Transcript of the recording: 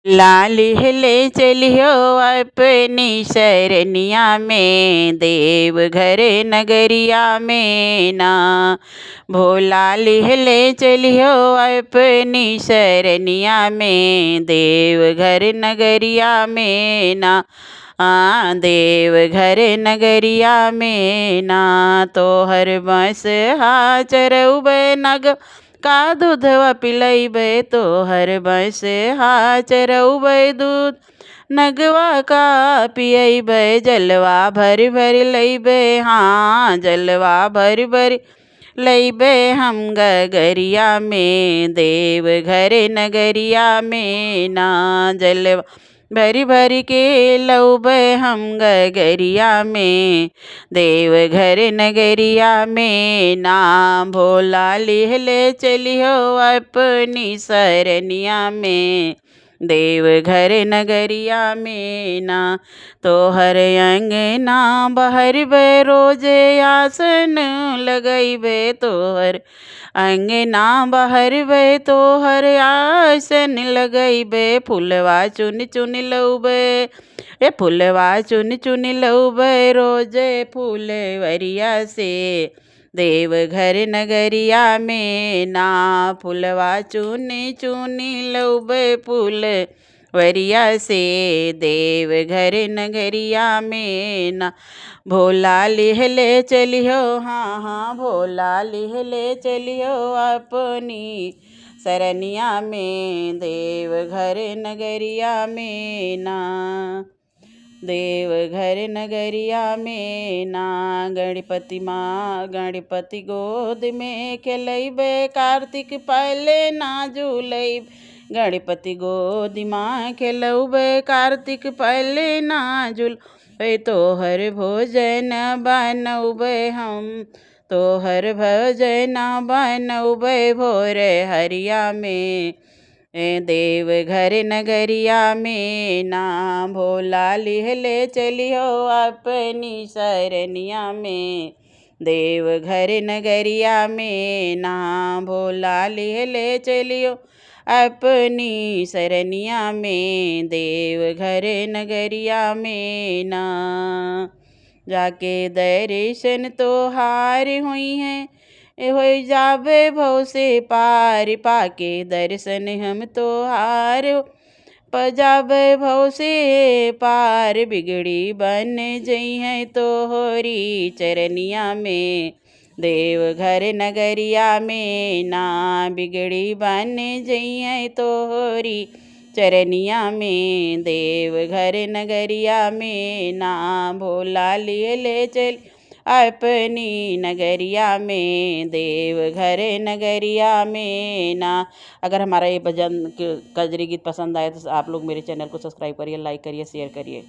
लाल ले चलियो अपनी शरणिया में, देवघर नगरिया में ना। भोला ले चलियो अपनी शरणिया में, देवघर नगरिया में ना। देवघर नगरिया में ना। तोहर बस हा चरउब नग का दूधवा पिलैबे, तोहर बस हा चरउबै दूध नगवा का पियैबे। जलवा भर भर लैबे, हाँ जलवा भर भर लैबे हम गगरिया में, देवघर नगरिया में ना। जलवा भरी भरी के लौबे हम गगरिया में, देवघर नगरिया में ना। भोला ले चलियो अपनी शरणिया में, देवघर नगरिया में ना। तोहर अंगना बहरबे रोजे आसन लगैबे, तोहर अंगना बहरबे तोहर आसन लगैबे। फुलवा चुन चुन लौबे, फुलवा चुन चुन लौबे रोजे फूलवरिया से, देवघर नगरिया में ना। फुलवा चुनी चुनी लौबे फूलवरिया से, देवघर नगरिया में ना। भोला ले चलियो, हाँ हाँ भोला ले चलियो अपनी शरणिया में, देवघर नगरिया में ना। देवघर नगरिया में ना। गणपति माँ गणपति गोद में खेलैबे, कार्तिक पहले ना झूलैबे। गणपति गोद माँ खेलौबे, कार्तिक पहले ना झूलबे। तोहर भोजन बनौबे हम, तोहर भोजन बनौबे भोर हरिया में, देवघर नगरिया में ना। भोला ले चलियो अपनी शरणिया में, देवघर नगरिया में ना। भोला ले चलियो अपनी शरणिया में, देवघर नगरिया में ना। जाके दर्शन तोहार हुई हैं, हो जाबे भव से पार। पाके दर्शन हम तोहार पजाबे भव से पार। बिगड़ी बन जई है तोहरी चरनिया में, देवघर नगरिया में ना। बिगड़ी बन जई है तोहरी चरनिया में, देवघर नगरिया में ना। भोला ले चल अपनी नगरिया में, देवघर नगरिया में ना। अगर हमारा ये भजन कजरी गीत पसंद आए तो आप लोग मेरे चैनल को सब्सक्राइब करिए, लाइक करिए, शेयर करिए।